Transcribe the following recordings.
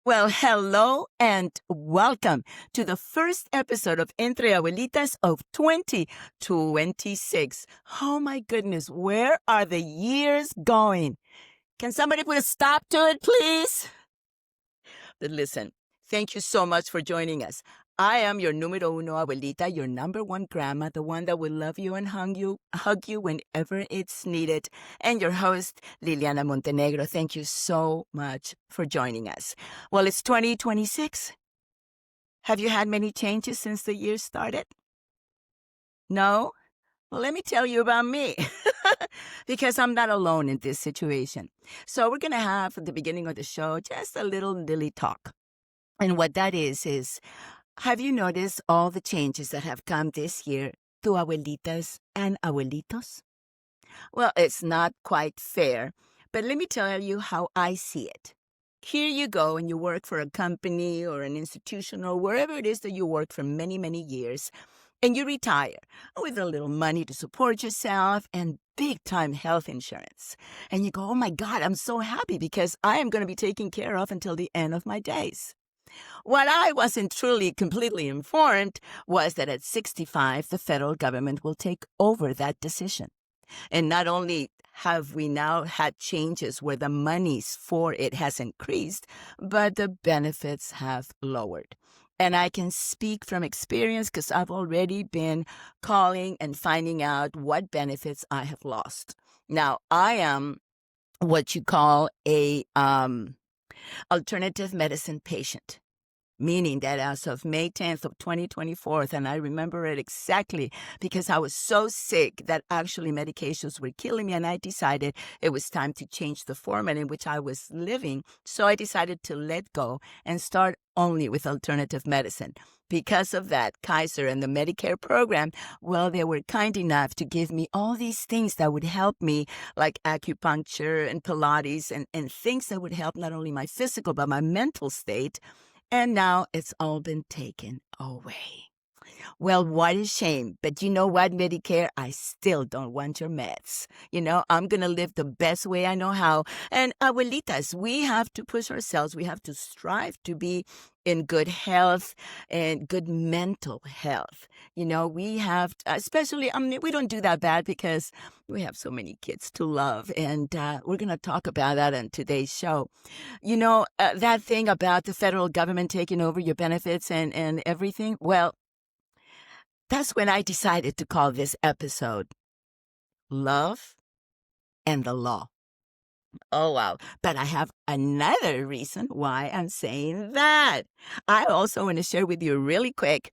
Well, hello and welcome to the first episode of Entre Abuelitas of 2026. Oh my goodness, where are the years going? Can somebody put a stop to it, please? But listen, thank you so much for joining us. I am your numero uno abuelita, your number one grandma, the one that will love you and hug you whenever it's needed, and your host, Liliana Montenegro. Thank you so much for joining us. Well, it's 2026. Have you had many changes since the year started? No? Well, let me tell you about me, because I'm not alone in this situation. So we're going to have at the beginning of the show just a little Lily talk. And what that is, have you noticed all the changes that have come this year to abuelitas and abuelitos? Well, it's not quite fair, but let me tell you how I see it. Here you go and you work for a company or an institution or wherever it is that you work for many, many years, and you retire with a little money to support yourself and big time health insurance. And you go, oh my God, I'm so happy because I am going to be taken care of until the end of my days. What I wasn't truly completely informed was that at 65, the federal government will take over that decision. And not only have we now had changes where the monies for it has increased, but the benefits have lowered. And I can speak from experience because I've already been calling and finding out what benefits I have lost. Now, I am what you call a alternative medicine patient, meaning that as of May 10th of 2024, and I remember it exactly because I was so sick that actually medications were killing me, and I decided it was time to change the format in which I was living. So I decided to let go and start only with alternative medicine. Because of that, Kaiser and the Medicare program, well, they were kind enough to give me all these things that would help me, like acupuncture and Pilates and things that would help not only my physical, but my mental state. And now it's all been taken away. Well, what a shame. But you know what, Medicare? I still don't want your meds. I'm going to live the best way I know how. And abuelitas, we have to push ourselves. We have to strive to be in good health and good mental health. We have, especially, we don't do that bad because we have so many kids to love. And we're going to talk about that on today's show. That thing about the federal government taking over your benefits and everything, well, that's when I decided to call this episode Love and the Law. Oh, wow. But I have another reason why I'm saying that. I also want to share with you really quick,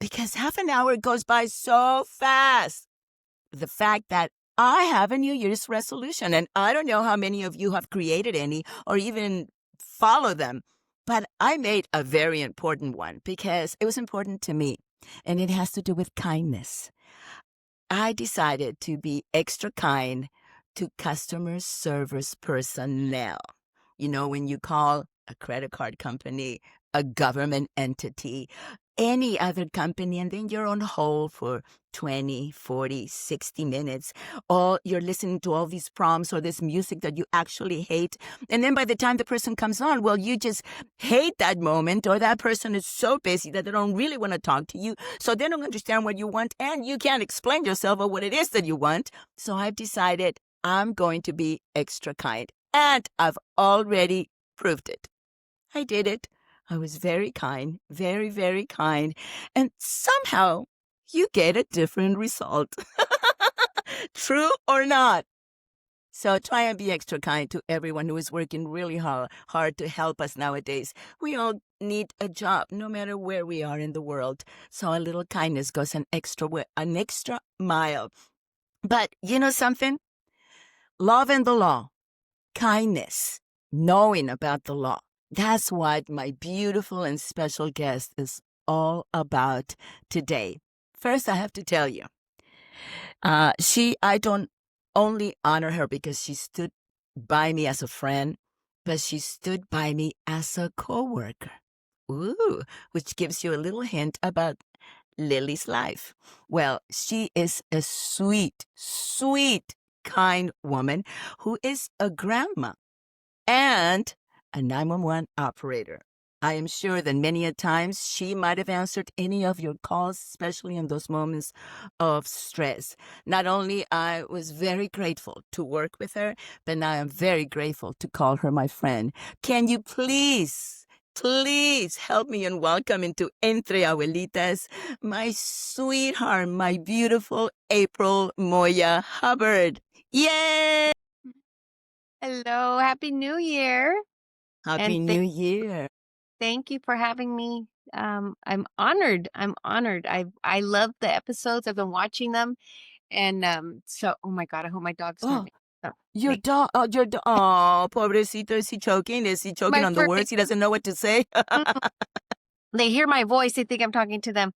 because half an hour goes by so fast. The fact that I have a New Year's resolution, and I don't know how many of you have created any or even follow them, but I made a very important one because it was important to me, and it has to do with kindness. I decided to be extra kind to customer service personnel. When you call a credit card company, a government entity, any other company, and then you're on hold for 20, 40, 60 minutes, or you're listening to all these prompts or this music that you actually hate. And then by the time the person comes on, well, you just hate that moment, or that person is so busy that they don't really want to talk to you. So they don't understand what you want, and you can't explain yourself or what it is that you want. So I've decided I'm going to be extra kind. And I've already proved it. I did it. I was very kind, very, very kind. And somehow you get a different result. True or not? So try and be extra kind to everyone who is working really hard to help us nowadays. We all need a job, no matter where we are in the world. So a little kindness goes an extra mile. But you know something? Love and the law, kindness, knowing about the law. That's what my beautiful and special guest is all about today. First, I have to tell you, I don't only honor her because she stood by me as a friend, but she stood by me as a coworker. Ooh, which gives you a little hint about Lily's life. Well, she is a sweet, sweet, kind woman who is a grandma and a 911 operator. I am sure that many a times she might have answered any of your calls, especially in those moments of stress. Not only I was very grateful to work with her, but now I'm very grateful to call her my friend. Can you please help me and welcome into Entre Abuelitas, my sweetheart, my beautiful April Moya Hubbard. Yay! Hello, Happy New Year. Happy And New Year. thank you for having me. I'm honored. I'm honored. I love the episodes. I've been watching them. And so oh my God, I hope my dog's not Oh, make your dog. Oh, pobrecito, is he choking? Is he choking my on the fur words? He doesn't know what to say. they hear my voice, they think I'm talking to them.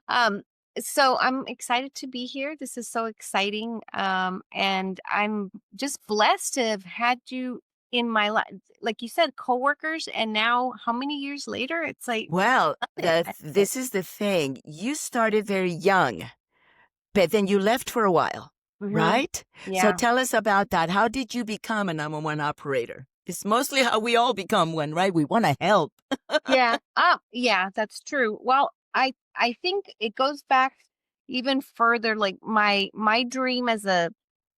Um, so I'm excited to be here. This is so exciting. And I'm just blessed to have had you in my life. Like you said, coworkers, and now how many years later? It's like Well, nothing. this is the thing. You started very young, but then you left for a while, Mhm. right? So Yeah. tell us about that. How did you become a 911 operator? It's mostly how we all become one, right? We want to help. Yeah. Yeah, that's true. Well, I think it goes back even further. Like my dream as a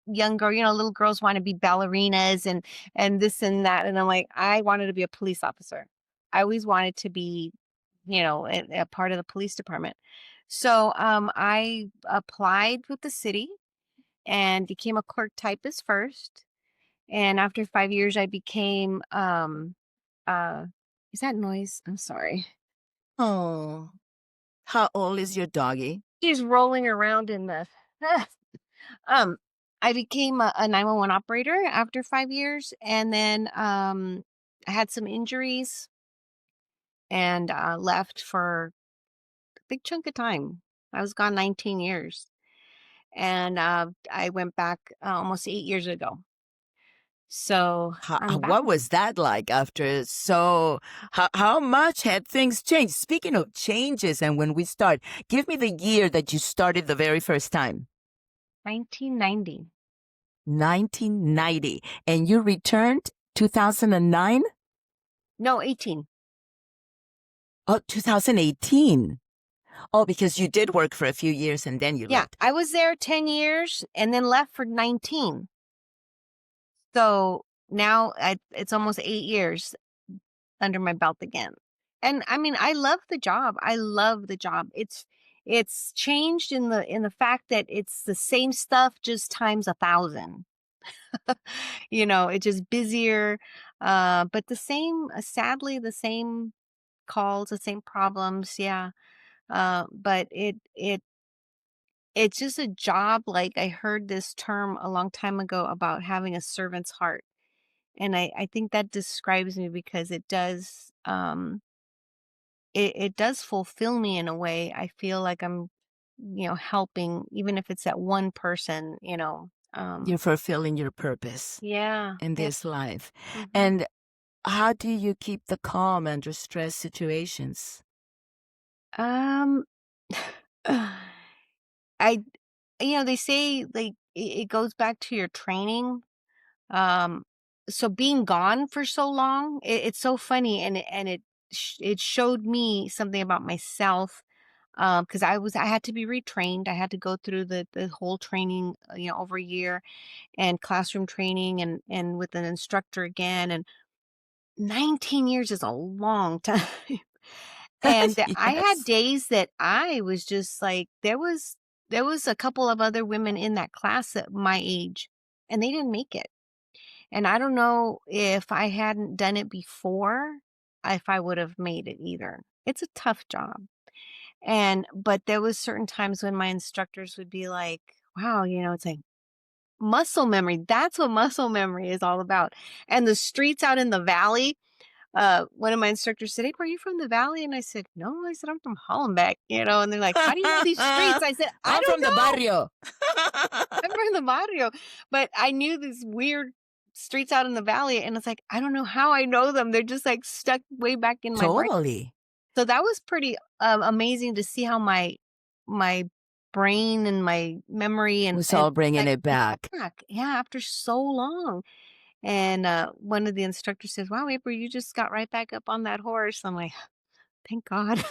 young girl, little girls want to be ballerinas and this and that, and I'm like, I wanted to be a police officer. I always wanted to be, a part of the police department. So I applied with the city and became a clerk typist first. And after 5 years, I became uh, is that noise? I'm sorry. Oh, how old is your doggy? She's rolling around in the um I became a 911 operator after 5 years, and then I had some injuries and left for a big chunk of time. I was gone 19 years, and I went back almost 8 years ago. So I'm back. What was that like after how much had things changed? Speaking of changes and when we start, give me the year that you started the very first time. 1990. 1990. And you returned 2009? No, 18. Oh, 2018. Oh, because you did work for a few years and then you Yeah, left. I was there 10 years and then left for 19. So now it's almost 8 years under my belt again. And I mean, I love the job. I love the job. It's changed in the fact that it's the same stuff just times 1,000. It's just busier, but the same. Sadly, the same calls, the same problems. Yeah, but it's just a job. Like I heard this term a long time ago about having a servant's heart, and I think that describes me because it does fulfill me in a way. I feel like I'm, helping, even if it's that one person. You're fulfilling your purpose Yeah, in yeah. this life. Hmm. And how do you keep the calm under stress situations? Um, I, they say like it goes back to your training. Um, so being gone for so long, it's so funny, and it showed me something about myself. Because I had to be retrained. I had to go through the whole training, over a year, and classroom training, and with an instructor again. And 19 years is a long time. And I had Yes. days that I was just like, there was a couple of other women in that class at my age, and they didn't make it. And I don't know if I hadn't done it before, if I would have made it either. It's a tough job. But there was certain times when my instructors would be like, wow, it's like muscle memory. That's what muscle memory is all about. And the streets out in the valley, one of my instructors said, "Hey, are you from the valley?" And I said, "No." I said, "I'm from Hollenbeck." And they're like, "How do you know these streets?" I said, "I I'm don't from the know. barrio. I'm from the barrio." But I knew these weird streets out in the valley, and it's like, I don't know how I know them. They're just like stuck way back in my brain. Totally. So that was pretty amazing to see how my brain and my memory and Was all bringing like it back. back. Yeah, after so long. And one of the instructors says, "Wow, April, you just got right back up on that horse." I'm like, "Thank God."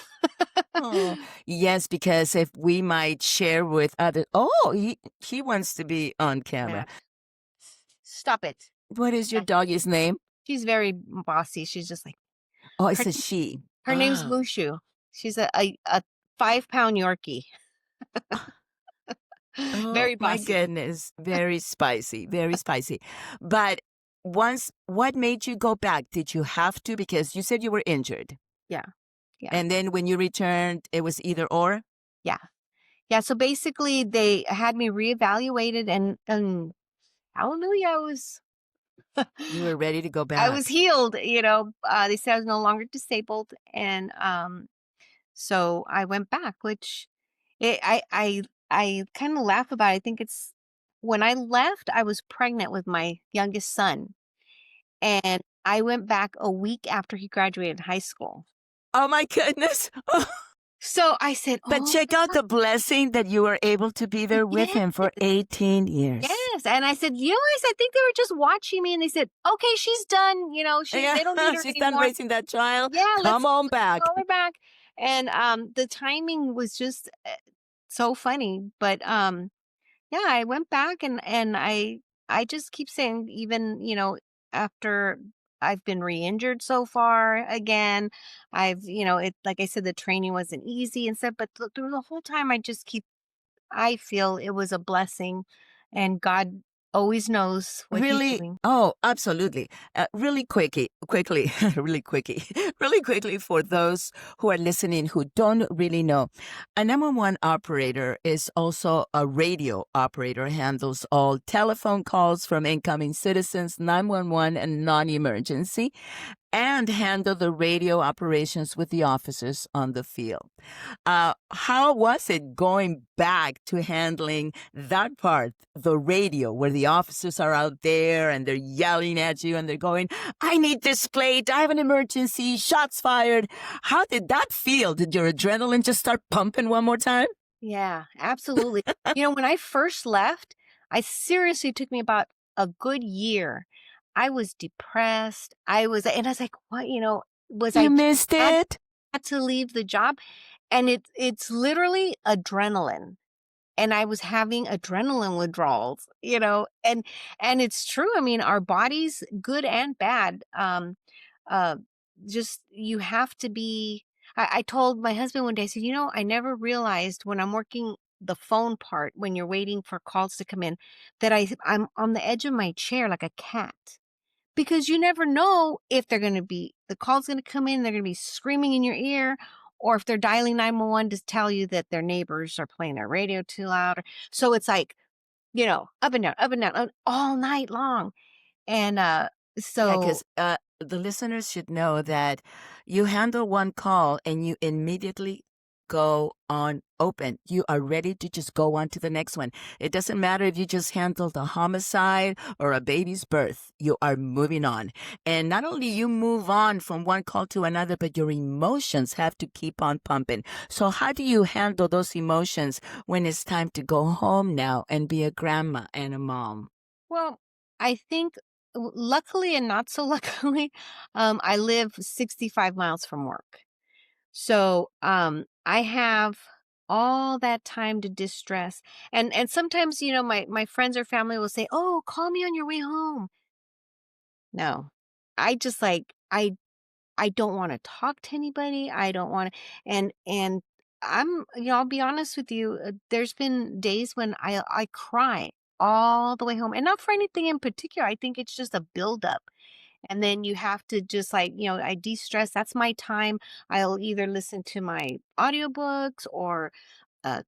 Oh, yes, because if we might share with others, oh, he wants to be on Yeah. camera. Stop it. What is your Yeah, doggy's name? she's very bossy. She's just like Oh, it's her a she. her name's Oh. Mushu. She's a 5-pound Yorkie. Oh Very my bossy. goodness. Very spicy, very spicy. But what made you go back? Did you have to? Because you said you were injured. Yeah. Yeah. And then when you returned, it was either or? Yeah. Yeah, so basically they had me reevaluated and hallelujah, You were ready to go I was back. healed, they said I was no longer disabled, and, so I went back, which I kinda laugh about it. I think it's when I left, I was pregnant with my youngest son, and I went back a week after he graduated high school. Oh my goodness. So I said, But "Oh check out the blessing that you were able to be there with yeah." him for 18 years. Yes, and I said, "You guys, I think they were just watching me," and they said, "Okay, she's done, Yeah, they don't need her she's done anymore. raising that child. Yeah, Come let's on back. call her back." And, the timing was just, so funny, but, yeah, I went back and I just keep saying even, after I've been re-injured so far again, it like I said, the training wasn't easy and stuff, but through the whole time, I feel it was a blessing, and God always knows what He's Really? doing. Oh, absolutely. Really quickly, really quickly, really quickly for those who are listening who don't really know. A 911 operator is also a radio operator, handles all telephone calls from incoming citizens, 911 and non-emergency, and handle the radio operations with the officers on the field. How was it going back to handling that part, the radio, where the officers are out there and they're yelling at you and they're going, I need this plate, I have an emergency, shots fired. How did that feel? Did your adrenaline just start pumping one more time? Yeah, absolutely. When I first left, I seriously took me about a good year. I was depressed. And I was like, what, was I You just missed had it? had to leave the job? And it's literally adrenaline. And I was having adrenaline withdrawals, and it's true. I mean, our bodies, good and bad, uh, just you have to be. I told my husband one day, I said, I never realized when I'm working the phone part when you're waiting for calls to come in that I'm on the edge of my chair like a cat because you never know if the call's going to come in, they're going to be screaming in your ear, or if they're dialing 911 to tell you that their neighbors are playing their radio too loud. So it's like, up and down, all night long. And Yeah, so, because the listeners should know that you handle one call and you immediately go on open. You are ready to just go on to the next one. It doesn't matter if you just handled a homicide or a baby's birth. You are moving on. And not only you move on from one call to another, but your emotions have to keep on pumping. So how do you handle those emotions when it's time to go home now and be a grandma and a mom? well, I think luckily and not so luckily, I live 65 miles from work. So, I have all that time to distress. And sometimes, my friends or family will say, "Oh, call me on your way home." No. I just like I don't want to talk to anybody. I don't want to and I'll be honest with you, there's been days when I cry all the way home and not for anything in particular. I think it's just a buildup. And then you have to just like, I de-stress. That's my time. I'll either listen to my audiobooks or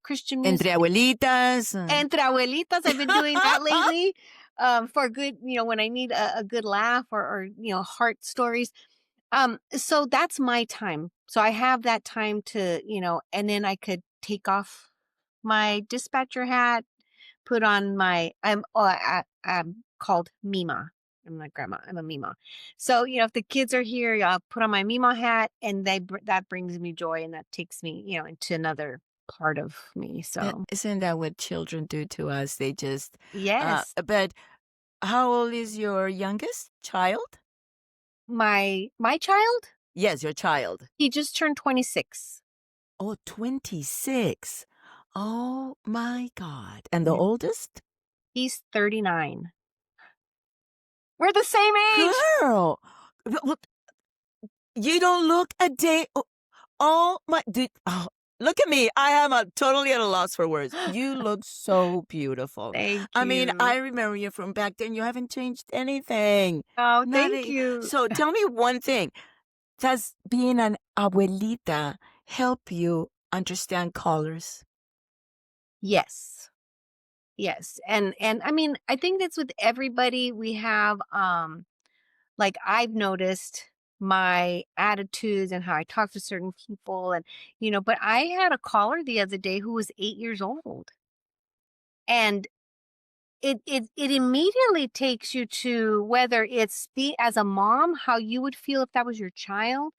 Christian Entre music. Abuelitas. Entre Abuelitas, I've been doing that lately for good, when I need a good laugh or heart stories. So that's my time. So I have that time to, and then I could take off my dispatcher hat, put on I'm called Mima. I'm not grandma. I'm a Mima. So, if the kids are here, I'll put on my Mima hat and that brings me joy and that takes me, into another part of me. So, Isn't that what children do to us? They just, yes. but How old is your youngest child? My child, Yes, your child. he just turned 26. Oh, 26. Oh my God. And the Yeah. oldest? He's 39. We're the same age. Girl. Look, you don't look a day. Oh my, look at me. I am totally at a loss for words. You look so beautiful. Thank I mean, I you. remember you from back then. You haven't changed anything. Oh, Not thank a, you. so tell me one thing. Does being an abuelita help you understand colors? Yes. Yes. And I mean, I think that's with everybody. We have like I've noticed my attitudes and how I talk to certain people and but I had a caller the other day who was 8 years old. And it immediately takes you to whether it's be as a mom, how you would feel if that was your child.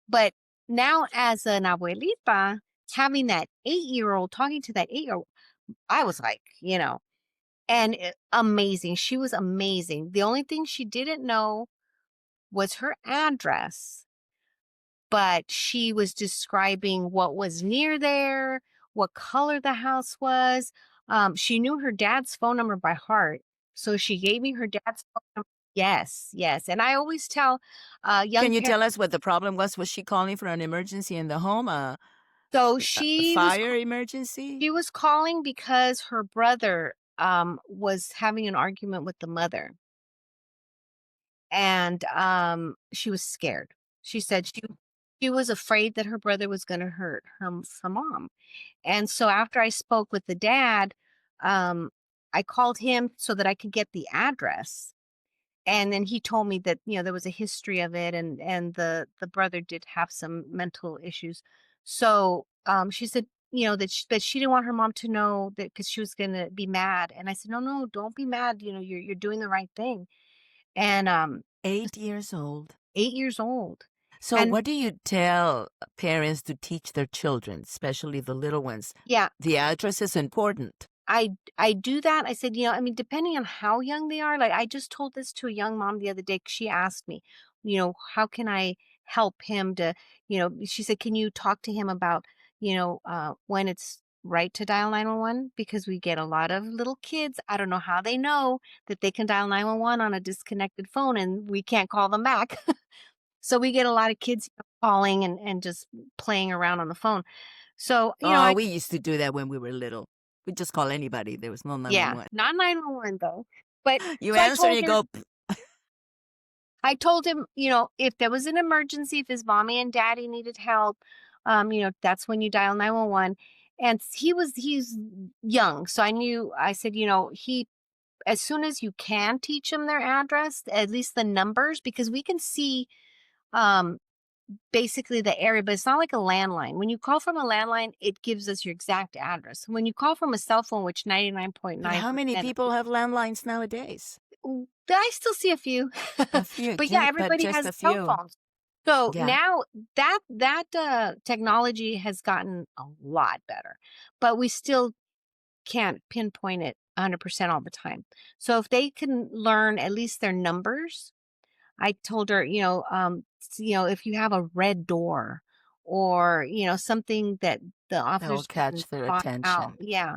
But now as an abuelita, having that 8-year-old talking to that 8-year-old, I was like, and amazing. She was amazing. The only thing she didn't know was her address, but she was describing what was near there, what color the house was. She knew her dad's phone number by heart. So she gave me her dad's phone number. Yes, yes. And I always tell young Can you parents. tell us what the problem was? Was she calling for an emergency in the home, So a fire emergency? she was calling because her brother was having an argument with the mother, and she was scared. She said she was afraid that her brother was going to hurt her mom. And so after I spoke with the dad, um, I called him so that I could get the address. And then he told me that, there was a history of it, and the brother did have some mental issues. So she said, that but she didn't want her mom to know that because she was gonna be mad. And I said, no, no, don't be mad. You're doing the right thing. And 8 years old. 8 years old. So, And what do you tell parents to teach their children, especially the little ones? yeah, The address is important. I do that. I said, I mean, depending on how young they are, like I just told this to a young mom the other day. 'Cause she asked me, how can I help him to, she said, can you talk to him about, when it's right to dial 911? Because we get a lot of little kids. I don't know how they know that they can dial 911 on a disconnected phone and we can't call them back. So we get a lot of kids calling and just playing around on the phone. So, Oh, we used to do that when we were little. We just call anybody. There was no yeah, 911. not 911 though. But You so I answer and told you her, go, I told him, if there was an emergency, if his mommy and daddy needed help, that's when you dial 911. And he's young. So I said, as soon as you can teach him their address, at least the numbers, because we can see um basically the area, but it's not like a landline. When you call from a landline, it gives us your exact address. When you call from a cell phone, which but how many 99.9%, people have landlines nowadays? I still see a few. A few, But yeah, but everybody just has a cell few. phones. So Yeah. now that technology has gotten a lot better, but we still can't pinpoint it 100% all the time. So if they can learn at least their numbers, I told her, if you have a red door or, something that the That will officers can catch their spot out. attention. Yeah.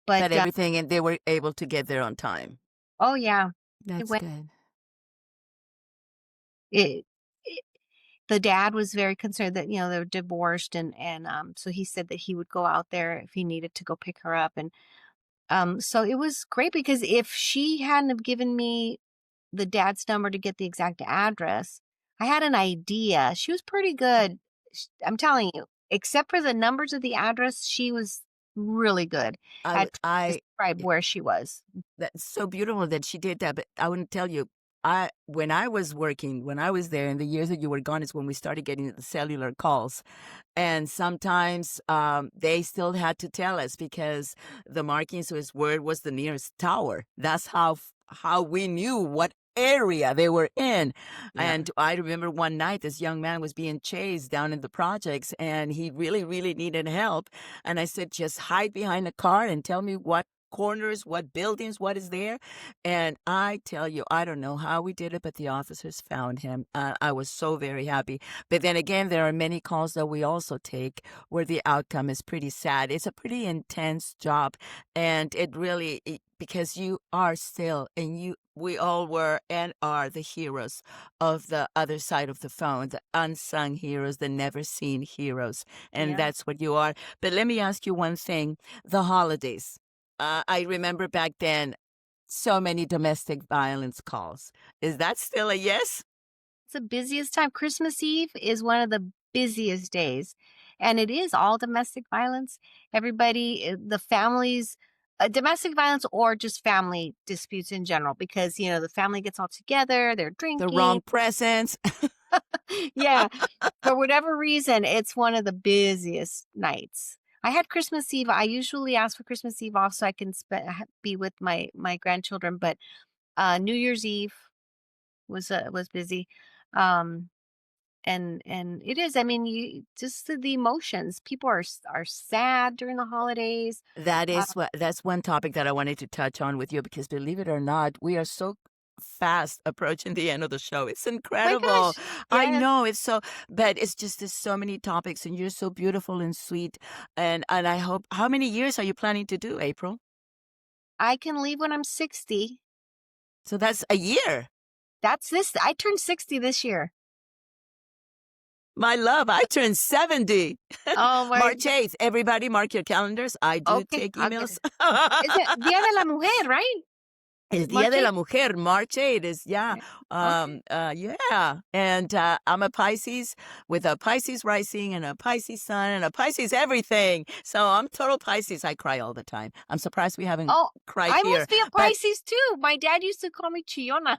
But, But everything, and they were able to get there on time. oh yeah, it That's went, good. it, it, the dad was very concerned that, they were divorced. And so he said that he would go out there if he needed to go pick her up. And, so it was great because if she hadn't have given me the dad's number to get the exact address, I had an idea. She was pretty good. I'm telling you, except for the numbers of the address, she was really good I, at w- trying to I, describe where she was. that's so beautiful that she did that. But I wouldn't tell you, when I was working, when I was there in the years that you were gone, is when we started getting the cellular calls. And sometimes they still had to tell us because the markings was where it was the nearest tower. That's how we knew what area they were in. Yeah. And I remember one night this young man was being chased down in the projects and he really, really needed help. And I said, just hide behind a car and tell me what corners, what buildings, what is there. And I tell you, I don't know how we did it, but the officers found him. I was so very happy. But then again, there are many calls that we also take where the outcome is pretty sad. It's a pretty intense job. And it really, because you are still, and we all were and are the heroes of the other side of the phone, the unsung heroes, the never seen heroes. And Yeah. that's what you are. But let me ask you one thing, the holidays. I remember back then so many domestic violence calls. Is that still a yes? It's the busiest time. Christmas Eve is one of the busiest days, and it is all domestic violence. Everybody, the families, domestic violence or just family disputes in general, because the family gets all together, they're The drinking. wrong presents. Yeah, for whatever reason, it's one of the busiest nights. I had Christmas Eve. I usually ask for Christmas Eve off so I can be with my grandchildren, but New Year's Eve was busy. Um, and it is, I mean, you just the emotions. People are sad during the holidays. uh, That's one topic that I wanted to touch on with you because believe it or not, we are so fast approaching the end of the show. It's oh my incredible. gosh, I yes. know it's so, but it's just there's so many topics and you're so beautiful and sweet. And I hope, how many years are you planning to do, April? I can leave when I'm 60. So that's a year. I turned 60 this year. My love, I turned 70. Oh my March 8th. Everybody mark your calendars. I do Okay, take I'll get emails. it. Is it Dia de la Mujer, right? El Día March de la 8th? Mujer, March 8th is, yeah. Yeah. Okay. Yeah. And I'm a Pisces with a Pisces rising and a Pisces sun and a Pisces everything. So I'm total Pisces. I cry all the time. I'm surprised we haven't Oh, cried I here. must be a But Pisces too. My dad used to call me Chiona.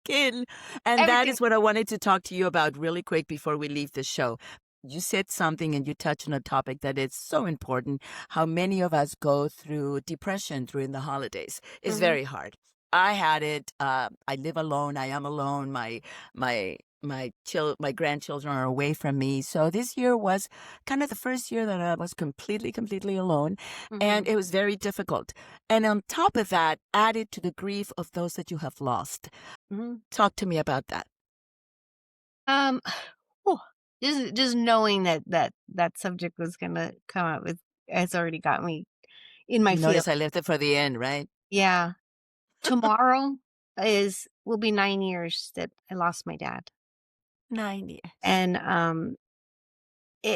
kid. And that Everything. is what I wanted to talk to you about really quick before we leave the show. You said something and you touched on a topic that is so important. How many of us go through depression during the holidays. It's Mhm, very hard. I had it. I live alone. I am alone. My grandchildren are away from me. So this year was kind of the first year that I was completely alone, and mhm, it was very difficult. And on top of that, added to the grief of those that you have lost. mhm. Talk to me about that. Um, whew, just knowing that subject was gonna come up with has already got me in my You feels. notice I left it for the end, right? Yeah. Tomorrow will be 9 years that I lost my dad. 9 years. And,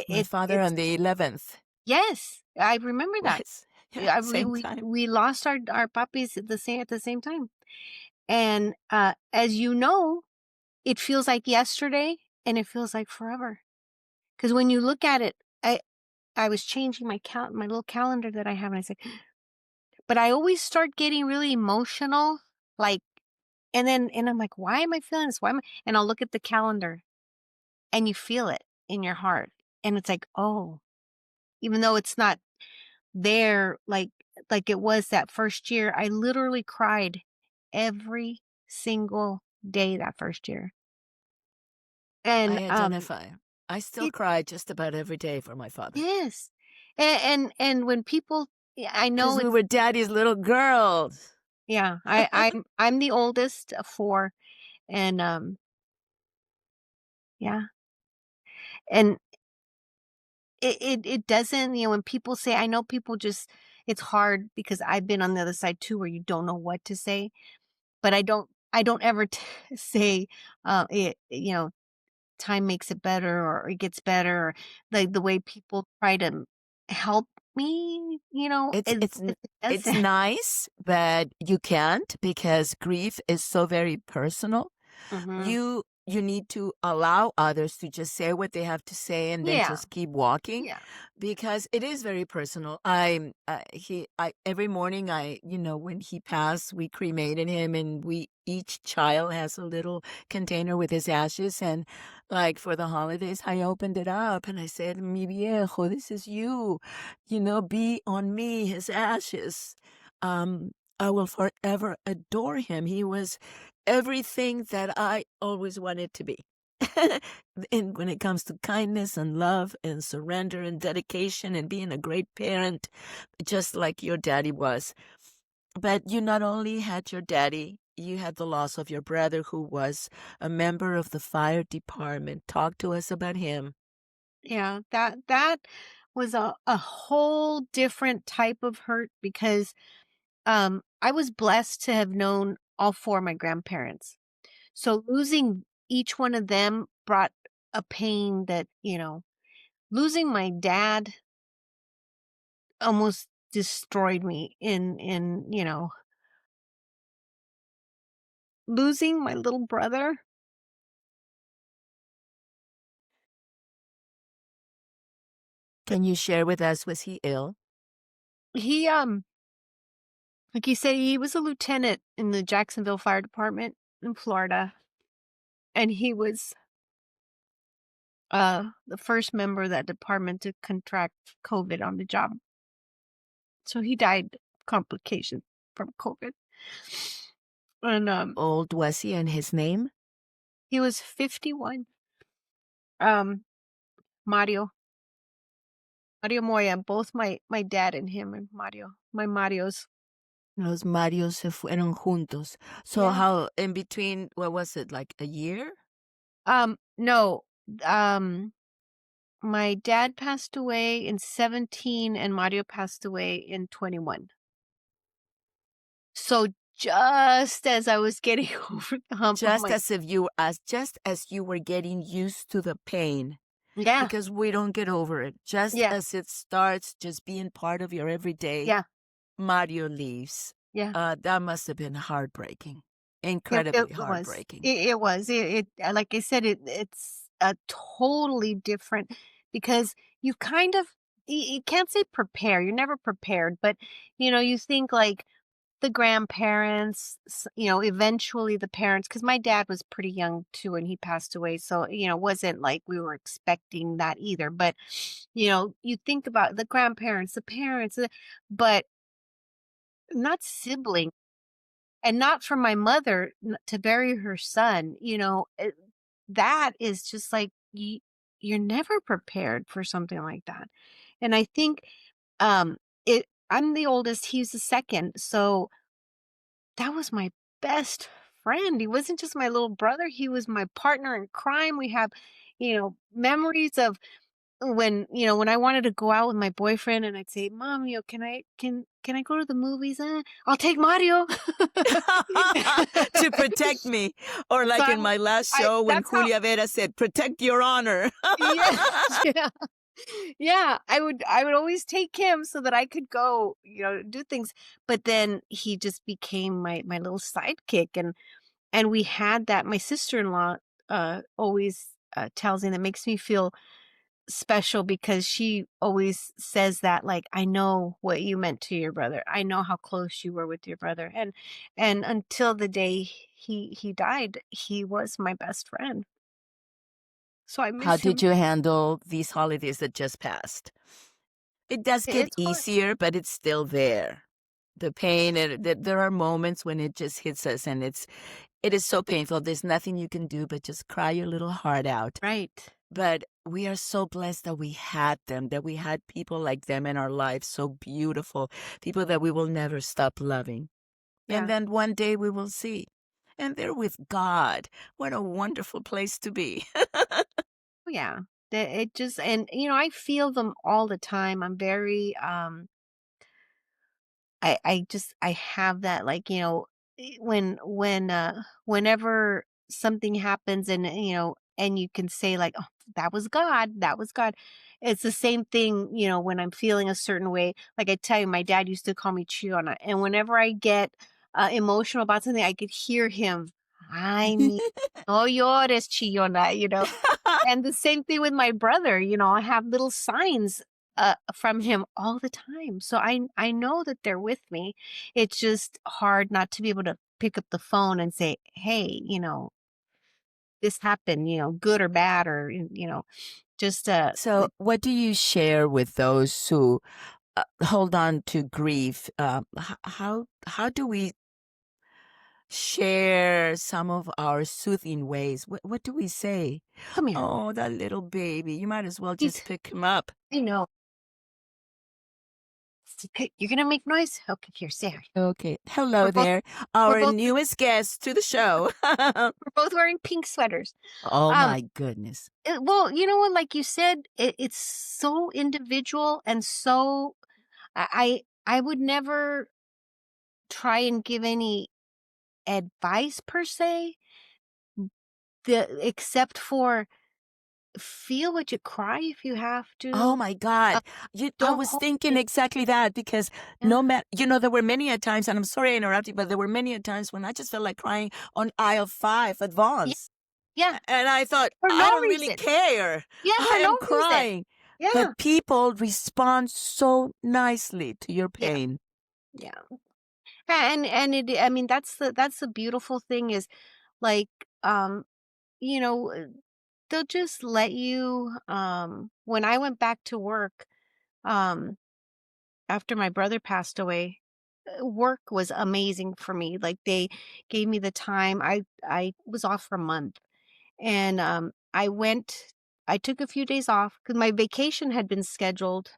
My father it's on the 11th. yes, I remember that. Yes. Yeah, Yeah, we same we time. we lost our puppies at the same time. And, as you know, it feels like yesterday, and it feels like forever. Because when you look at it, I was changing my little calendar that I have, and I said, but I always start getting really emotional, like, and I'm like, "Why am I feeling this? Why am I," and I'll look at the calendar, and you feel it in your heart, and it's like, "Oh," even though it's not there like it was that first year, I literally cried every single day that first year. And, I identify. I still it cry just about every day for my father. yes. And when people, yeah, I know Because we it's were daddy's little girls. yeah, I'm the oldest of 4, and, yeah, and it doesn't, when people say, I know people just, it's hard because I've been on the other side too where you don't know what to say, but I don't ever say, time makes it better or it gets better, or the way people try to help me, It's it's n it it's doesn't. nice, but you can't because grief is so very personal. Mhm. You need to allow others to just say what they have to say and then Yeah, just keep walking yeah. because it is very personal. I every morning when he passed, we cremated him and we each child has a little container with his ashes and like for the holidays, I opened it up and I said, "Mi viejo, this is you. Be on me, his ashes." Um, I will forever adore him. He was everything that I always wanted to be. And when it comes to kindness and love and surrender and dedication and being a great parent, just like your daddy was. But you not only had your daddy, you had the loss of your brother who was a member of the fire department. Talk to us about him. Yeah, that was a whole different type of hurt because, I was blessed to have known all 4 of my grandparents. So losing each one of them brought a pain that, losing my dad almost destroyed me in losing my little brother. Can you share with us, was he ill? He, like you said, he was a lieutenant in the Jacksonville Fire Department in Florida, and he was, the first member of that department to contract COVID on the job. So he died of complications from COVID. And, Old was he and his name? he was 51. Um, Mario. Mario Moya, both my dad and him and Mario, my Marios. Los Marios se fueron juntos. So Yeah. how in between, what was it, like a year? No, um, my dad passed away in 17 and Mario passed away in 21. So just as I was getting over the hump of my Just as you were getting used to the pain, yeah, because we don't get over it. Just yeah, as it starts just being part of your everyday, yeah, Mario leaves. yeah. That must have been heartbreaking. It Incredibly was. heartbreaking. It was. Like I said, it's a totally different because you kind of you can't say prepare. You're never prepared, but you think like the grandparents, eventually the parents, because my dad was pretty young too and he passed away. So, it wasn't like we were expecting that either. But, you think about the grandparents, the parents, but not siblings and not for my mother to bury her son, that is just like you're never prepared for something like that. And I think I'm the oldest, he's the second. So that was my best friend. He wasn't just my little brother, he was my partner in crime. We have, memories of when I wanted to go out with my boyfriend and I'd say, "Mom, can I go to the movies? I'll take Mario." To protect me. Or So like in my last I show when that's how Julia Vera said, protect your honor. yeah, yeah. Yeah, I would always take him so that I could go, do things. But then he just became my little sidekick and we had that my sister-in-law always tells me that makes me feel special because she always says that like I know what you meant to your brother. I know how close you were with your brother and until the day he died, he was my best friend. So I How miss did him. you handle these holidays that just passed? It does get It's hard. easier, but it's still there. The pain, there are moments when it just hits us and it is so painful. There's nothing you can do but just cry your little heart out. Right. But we are so blessed that we had them, that we had people like them in our lives, so beautiful, people that we will never stop loving. And Yeah. then one day we will see. And they're with God. What a wonderful place to be. Oh, yeah. It just and I feel them all the time. I'm very I have that like, whenever something happens and and you can say like, "Oh, that was God. That was God." It's the same thing, when I'm feeling a certain way. Like I tell you, my dad used to call me Chiona, and whenever I get emotional about something, I could hear him. Ay, no llores, Chiona. And the same thing with my brother, I have little signs, from him all the time. So I know that they're with me. It's just hard not to be able to pick up the phone and say, "Hey, this happened, good or bad," or, just, So, what do you share with those who hold on to grief? How do we share some of our soothing ways. What do we say? Come here. Oh, that little baby. You might as well He's just pick him up. I know. Okay, you're gonna make noise? Okay, here, say hi. Okay. We're Hello both there, we're our both newest guest to the show. we're both wearing pink sweaters. Oh Um, my goodness. well, you know what? Like you said, it's so individual and so I would never try and give any advice per se, except for feel what you cry if you have Oh to. my Uh, God. I don't was hold thinking it. exactly that because Yeah, no matter, there were many a times, and I'm sorry I interrupted, but there were many a times when I just felt like crying on aisle 5 at yeah, Vaughn's. yeah, And I thought, for I no don't really reason. care. Yeah, for I no am reason. crying. Yeah, But people respond so nicely to your yeah, pain. yeah. And I mean that's the beautiful thing is like um you know they'll just let you when I went back to work um after my brother passed away, work was amazing for me. Like they gave me the time. I was off for a month, and I took a few days off because my vacation had been scheduled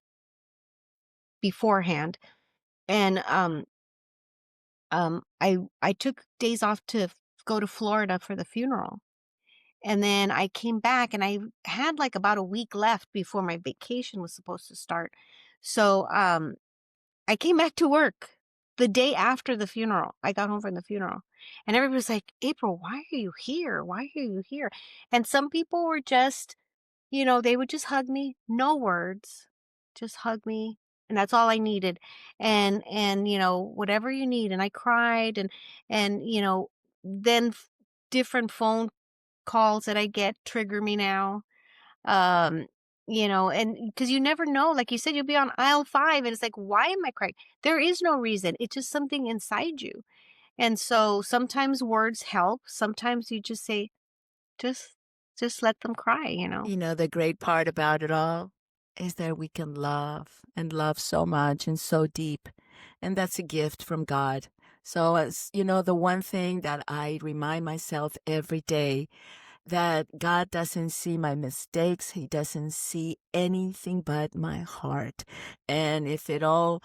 beforehand, and I took days off to go to Florida for the funeral. And then I came back and I had like about a week left before my vacation was supposed to start. So I came back to work the day after the funeral. I got home from the funeral. And everybody was like, April, why are you here? Why are you here? And some people were just, they would just hug me, no words, just hug me. And that's all I needed. And whatever you need. And I cried and then different phone calls that I get trigger me now. Um, and because you never know, like you said, you'll be on aisle 5 and it's like, why am I crying? There is no reason. It's just something inside you. And so sometimes words help. Sometimes you just say, just just let them cry. The great part about it all is that we can love and love so much and so deep. And that's a gift from God. So, the one thing that I remind myself every day that God doesn't see my mistakes. He doesn't see anything but my heart. And if it all,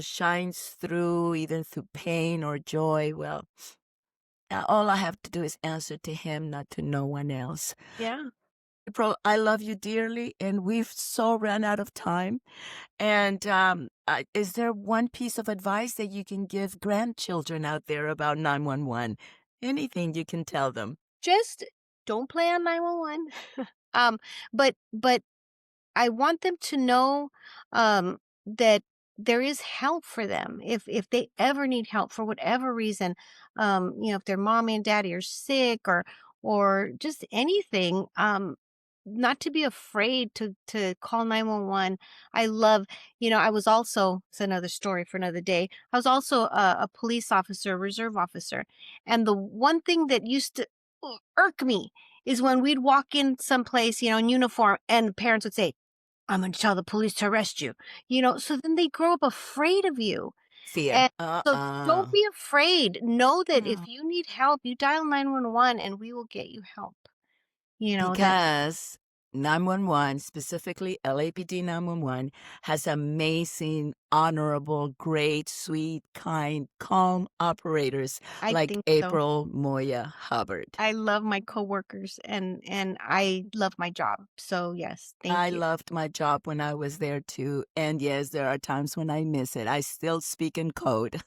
shines through, either through pain or joy, well, all I have to do is answer to Him, not to no one else. Yeah. April, I love you dearly, and we've so run out of time. And is there one piece of advice that you can give grandchildren out there about 911? Anything you can tell them? Just don't play on 911. um, but I want them to know that there is help for them if they ever need help for whatever reason. If their mommy and daddy are sick or just anything. Not to be afraid to call 911. I love, I was also, it's another story for another day. I was also a police officer, a reserve officer, and the one thing that used to irk me is when we'd walk in someplace, in uniform, and parents would say, I'm going to tell the police to arrest you. So then they grow up afraid of you. Fear. And so don't be afraid. Know that if No. you need help, you dial 911 and we will get you help. That Because 911, specifically LAPD 911, has amazing, honorable, great, sweet, kind, calm operators I like think so. April Moya Hubbard. I love my coworkers and I love my job. So yes, I thank you. loved my job when I was there too. And yes, there are times when I miss it. I still speak in code.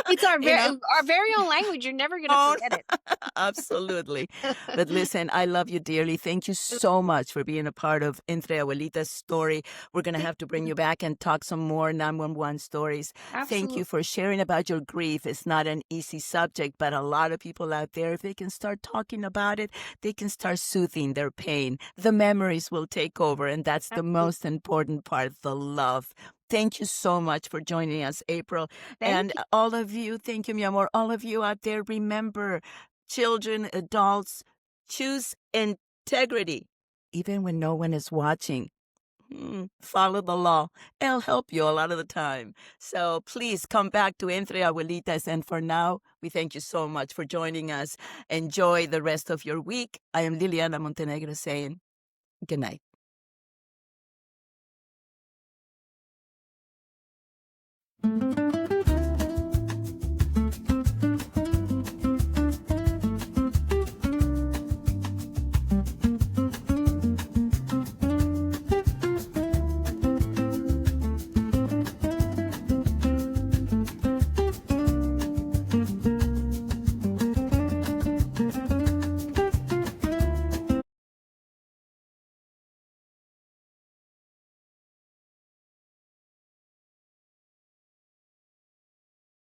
It's you know? our very own language. You're never going to Oh, forget it. absolutely. But listen, I love you dearly. Thank you so much for being a part of Entre Abuelitas story. We're going to Thank have to bring you. you back and talk some more 911 stories. Thank you Absolutely. for sharing about your grief. It's not an easy subject, but a lot of people out there, if they can start talking about it, they can start soothing their pain. The memories will take over, and that's the Absolutely. most important part, the love. Thank you so much for joining us, April. Thank And you. all of you, thank you, mi amor. All of you out there, remember, children, adults, choose integrity, even when no one is watching. Follow the law. It'll help you a lot of the time. So please come back to Entre Abuelitas. And for now, we thank you so much for joining us. Enjoy the rest of your week. I am Liliana Montenegro saying good night.